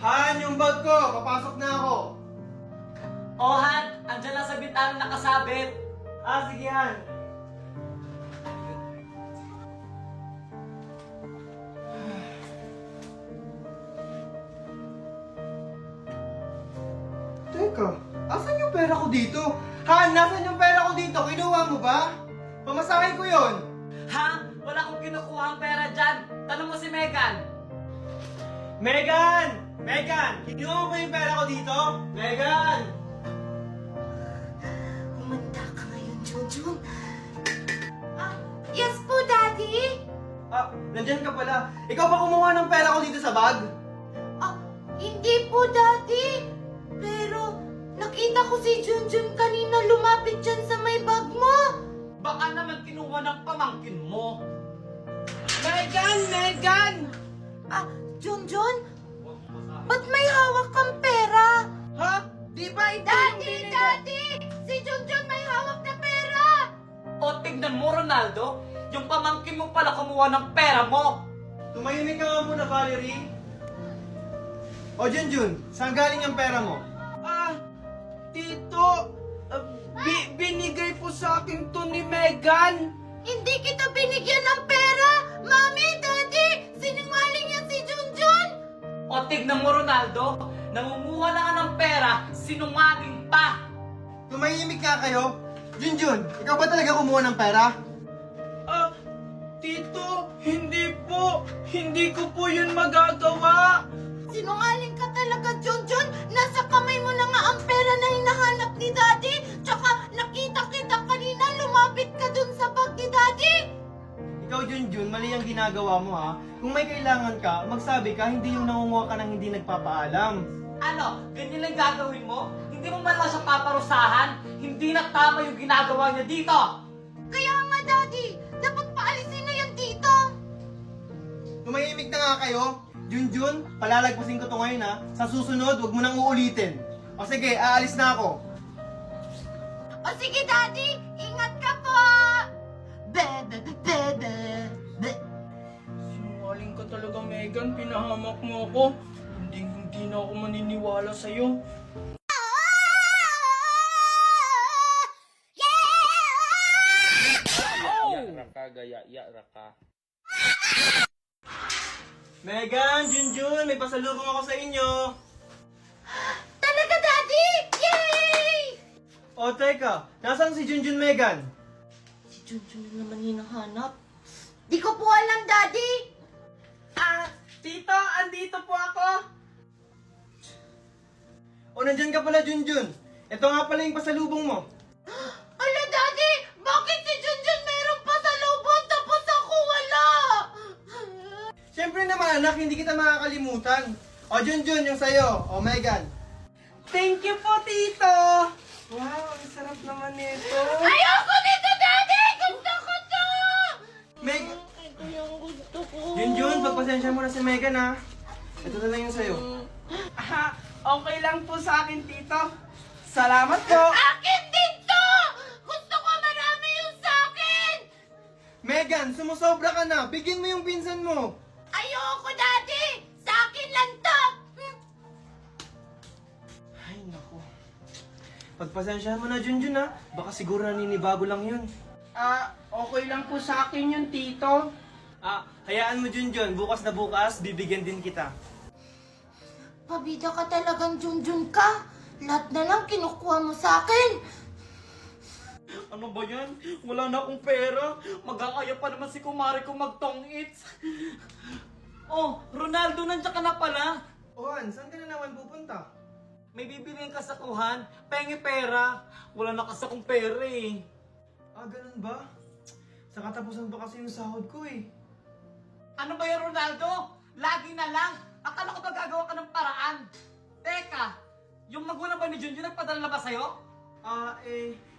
Han, yung bag ko! Papasok na ako! Oh, Han! Andyan lang sa bintana nakasabit. Ah, sige Han. Teka, asan yung pera ko dito? Han, nasan yung pera ko dito? Kinuha mo ba? Pamasahe ko yon. Ha? Wala akong kinukuha ang pera dyan. Tanong mo si Megan. Megan! Megan! Kinuha mo ba yung pera ko dito? Megan! Umanda ka ngayon, Junjun. Yes po, Daddy. Ah, nandyan ka pala. Ikaw ba kumuha ng pera ko dito sa bag? Hindi po, Daddy. Pero, nakita ko si Junjun kanina lumapit dyan sa may bag mo. Baka naman kinuha ng pamangkin mo. Megan! Megan! Junjun? Ba't may hawak kang pera? Ha? Di ba ito yung Daddy! binigay? Daddy! Si Junjun may hawak na pera! O tignan mo, Ronaldo. Yung pamangkin mo pala kumuha ng pera mo. Tumahimik ka nga muna, Valerie. O, Junjun, saan galing ang pera mo? Tito, binigay po sa akin to ni Megan. Hindi kita binigyan ng pera! Mami! Daddy! Sinungaling yan si Junjun! O tignan mo, Ronaldo. Nangunguha na ka ng pera, sinungaling pa. Tumahimik nga kayo. Junjun, ikaw ba talaga kumuha ng pera? Tito, hindi po. Hindi ko po yun magagawa. Sinungaling ka talaga, Junjun! Nasa kamay mo na nga ang pera na hinahanap ni Daddy! Tsaka nakita kita kanina, lumapit ka dun sa bag ni Daddy! Ikaw, Junjun, mali ang ginagawa mo ha. Kung may kailangan ka, magsabi ka, hindi yung nangunguha ka ng hindi nagpapaalam. Ano, ganyan lang gagawin mo? Hindi mo man lang siya paparusahan? Hindi na tama yung ginagawa niya dito! Kaya nga, Daddy! Dapat paalisin na yan dito! Tumahimik na nga kayo. Junjun, palalagpasin ko to ngayon ha. Sa susunod, wag mo nang uulitin. O sige, aalis na ako. O sige, Daddy! Ingat ka po! Sinungaling ka talaga, Megan. Pinahamak mo ako. Hindi na ako maniniwala sa'yo. Megan, Junjun, may pasalubong ako sa inyo. Talaga, Daddy! Yay! O teka, nasaan si Junjun, Megan? Si Junjun na naman hinahanap. Di ko po alam, Daddy! Tito, andito po ako. O nandyan ka pala, Junjun. Ito nga pala yung pasalubong mo. Ala, Daddy! Bakit si Junjun meron pa sa lubon tapos ako wala? Siyempre naman, anak, hindi kita makakalimutan. O Junjun, yung sayo. O Megan. Thank you po, Tito. Wow, ang sarap naman nito. Ayoko dito, Daddy! Gusto ko to! Meg... Ito yung gusto ko. Junjun, pagpasensya mo na si Megan ha. Ito na lang yung sayo. Okay lang po sa akin, Tito. Salamat po. Akin din to! Gusto ko marami yung sa akin! Megan, sumusobra ka na. Bigyan mo yung pinsan mo. Ayoko, Daddy! Sa akin lang to! Ay, naku. Pagpasensyahan mo na, Junjun ha. Baka siguro naninibago lang yun. Okay lang po sa akin yun, Tito. Hayaan mo, Junjun. Bukas na bukas, bibigyan din kita. Pabida ka talagang Junjun ka. Lahat na lang kinukuha mo sa akin. Ano ba yan? Wala na akong pera. Mag-aaya pa naman si kumari ko mag-tong-its. Oh, Ronaldo, nandiyan ka na pala. Ohan, saan ka na naman pupunta? May bibiliin ka sa kuhan. Pengi pera. Wala na kasi akong pera eh. Ganun ba? Sa katapusan pa kasi yung sahod ko eh. Ano ba yan, Ronaldo? Lagi na lang. Akala ko ba gagawa ka ng paraan? Teka, yung magulang ba ni Junjun nagpadala na ba sa'yo?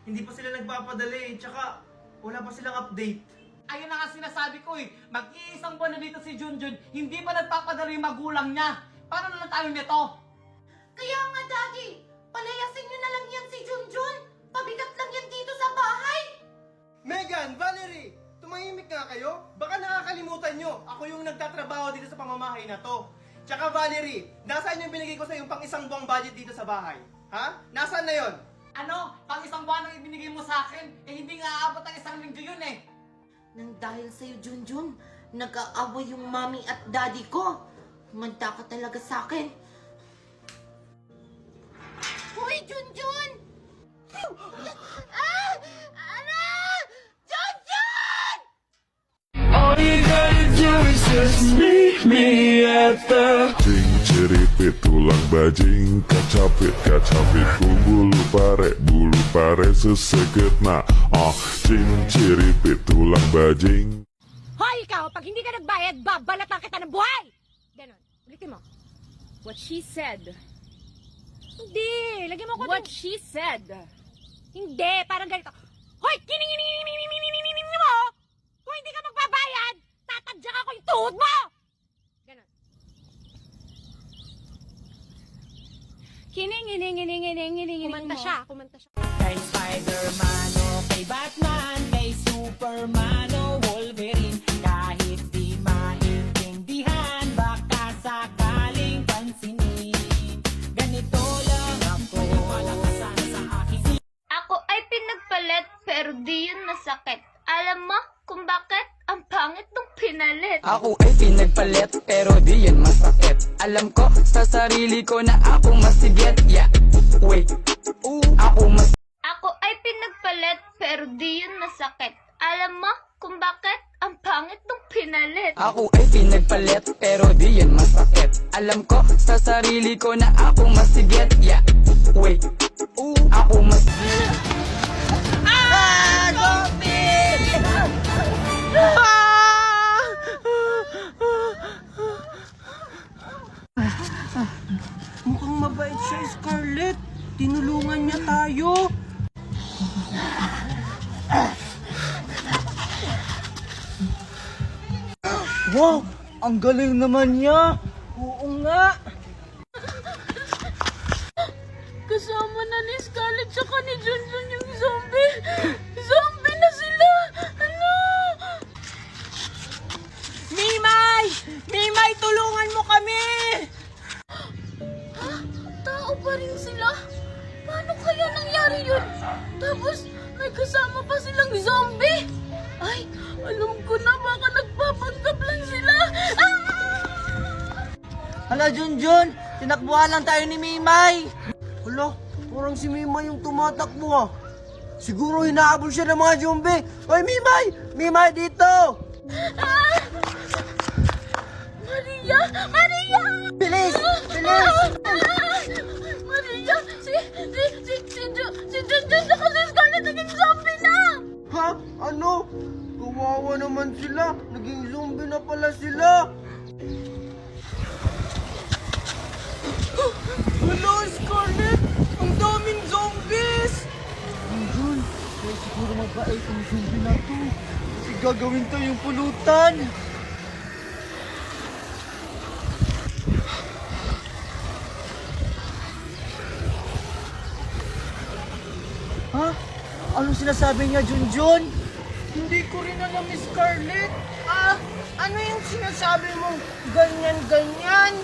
Hindi pa sila nagpapadala eh. Tsaka, wala pa silang update. Ayun na nga sinasabi ko eh. Mag-iisang buwan na dito si Junjun, hindi pa nagpapadala yung magulang niya. Paano na lang tayo nito? Kaya nga, Daddy, palayasin niyo na lang yan si Junjun. Pabigat lang yan dito sa bahay. Megan, Valerie, tumahimik nga kayo. Baka nakakalimutan nyo, ako yung nagtatrabaho dito sa pamamahay na to. Tsaka Valerie, nasaan yung binigay ko sa yung pang isang buwang budget dito sa bahay? Ha? Nasaan na yon? Ano? Pang isang buwan ang ibinigay mo sa akin, eh hindi nga aabot ang isang linggo yun eh. Nang dahil sa'yo, Junjun, nag-aaway yung mommy at daddy ko. Manda ka talaga sa akin. Hoy, Junjun! Ah! Ano? Junjun! All you gotta do is just meet me at the Cing ceripit tulang bajing kacapit bulu pare seseget na cing ceripit tulang bajing. Hoy, ikaw! Pag hindi ka nagbayad, babalatan kita ng buhay! Ganon. Ulitin mo. What she said. Hindi! Lagyan mo ko What she said. Hindi! Parang ganito. Hoy! Kining mo! Kung hindi ka magbabayad, tatadyak ako yung tuhod mo! Ganon. Kining. Kumanta siya. Kay Spider-Man o kay Batman, kay Superman o Wolverine, kahit di maintindihan, baka sakaling pansinin. Ganito lang ako, malakasan sa aking Ako ay pinagpalit pero di yun masakit. Alam mo kung bakit? Ang pangit nung pinalit. Ako ay pinagpalit pero di yan masakit. Alam ko sa sarili ko na ako masigit. Yeah, wait, ako mas Ako ay pinagpalit pero di yun masakit. Alam mo kung bakit? Ang pangit nung pinalit. Ako ay pinagpalit pero di yan masakit. Alam ko sa sarili ko na ako masigit. Yeah, wait, ako mas Mukhang mabait siya, Scarlett. Tinulungan niya tayo. Wow! Ang galing naman niya! Oo nga! Kasama na ni Scarlett tsaka ni Junjun yung zombie. Zombie na sila! Ano? Mimay! Mimay, tulungan mo kami! Tao pa rin sila? Paano kaya nangyari yun? Tapos may kasama pa silang zombie? Ay, alam ko na baka nagpapanggap lang sila. Ah! Hala, Junjun! Tinakbuhan lang tayo ni Mimay! Hala, parang si Mimay yung tumatakbo ah. Siguro hinahabol siya ng mga zombie. Hoy, Mimay! Mimay, dito! Maria! Maria! Bilis! Bilis! Maria! Si Junjun tsaka si Scarlett naging zombie na! Ha? Ano? Kawawa naman sila. Naging zombie na pala sila. Hello, Scarlett! Ang daming zombies! Junjun, kaya siguro mabait ang zombie na to. Kasi gagawin to yung pulutan. Ha? Anong sinasabi niya, Junjun? Hindi ko rin alam, Miss Scarlett. Ano yung sinasabi mo? Ganyan-ganyan?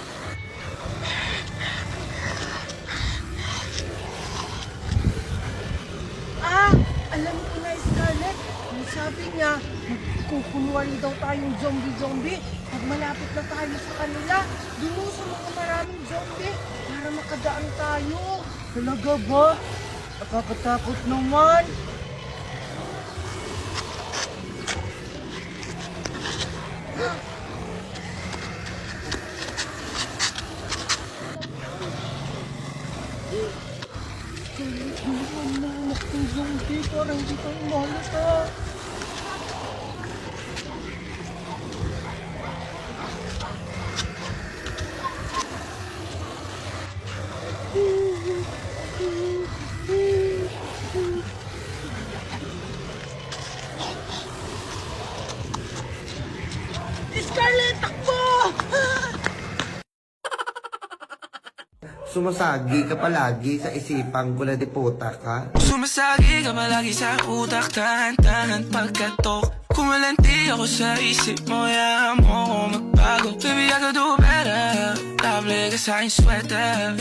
Alam ko na, Scarlett. Ang sabi niya, magkukunuan daw tayong zombie-zombie. Pag malapit na tayo sa kanila, dun sa mga maraming zombie para makadaan tayo. Talaga ba? Nakakatakot naman. Nanak ng zombie, parang hindi tayo mahalata. Scarlett, takbo! Sumasagi ka palagi sa isipang gula de puta ka. Sumasagi ka malagi sa utak, tahan-tahan pagkatok. Kumalanti ako sa isip mo, yahan mo ako magbago. Baby, I could do better. komportable ka sa aking sweater.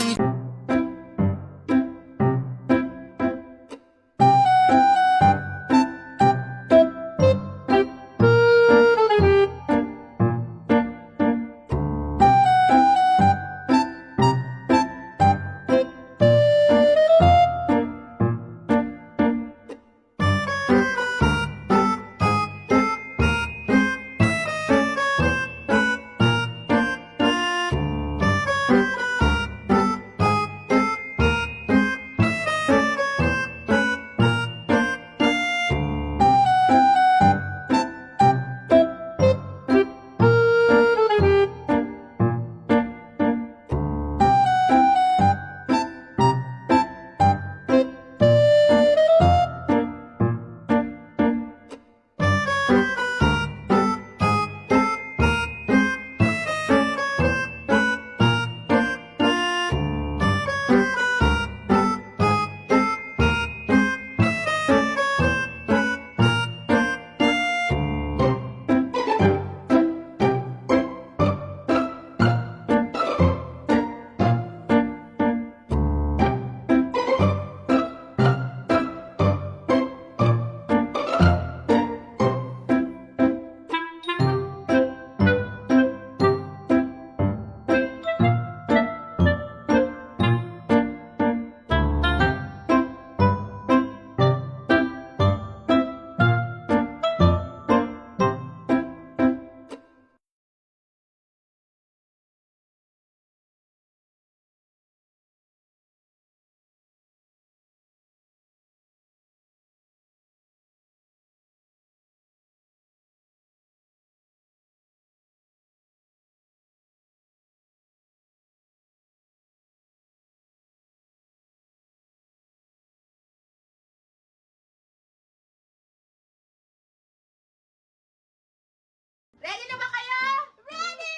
Ready na ba kayo? Ready!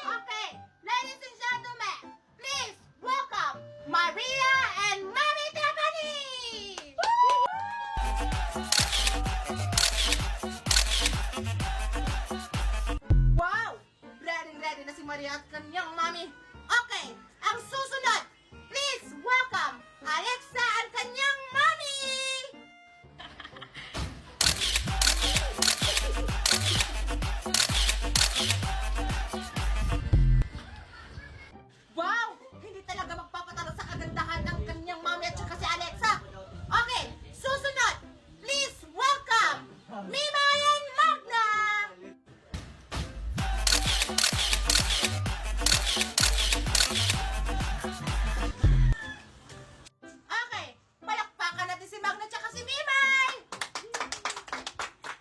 Okay, ladies and gentlemen, please welcome Maria and Mami Tiffany! Wow! Ready na si Maria at kanyang mami. Okay, ang susunod, please welcome Alexa at kanyang mami! Wow! Hindi talaga magpapatalo sa kagandahan ng kanyang mami at saka si Alexa. Okay, susunod, please welcome Mima and Magna! Okay, palakpakan natin si Magna at saka si Mimay!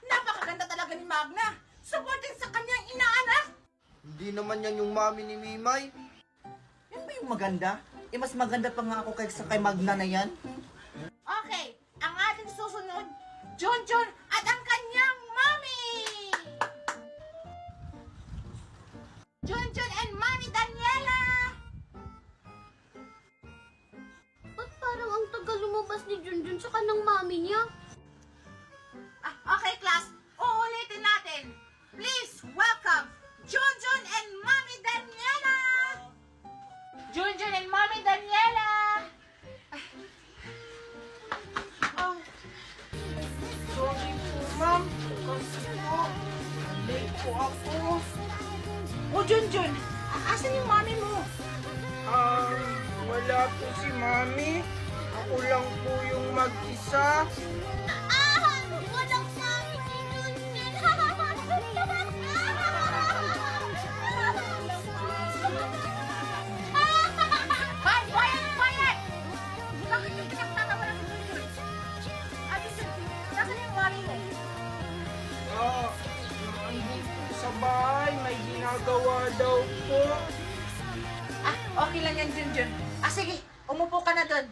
Napakaganda talaga ni Magna. Supporting sa kanyang inaanak. Hindi naman yan yung mami ni Mimay. Yan ba yung maganda? Eh, mas maganda pa nga ako kay Magna na yan. Okay, ang ating susunod, Junjun at ang kanyang mami! Junjun and Mami Daniela! Ba't parang ang tagal lumabas ni Junjun sa kanang mami niya? Okay, class, uulitin natin. Please welcome Junjun and Mami Daniela! Junjun and Mami Daniela! Sorry po, ma'am. Kasi po, late po ako. Oh, Junjun, asan yung mami mo? Wala po si mami. Ako lang po yung mag-isa. Walang mami si Junjun! Hoy, quiet! Bakit yung pinagtatawa ng Junjun? Junjun, nasan yung mami mo? Nandito sa bahay, may ginagawa daw po. Okay lang yan, Junjun. Sige, umupo ka na doon.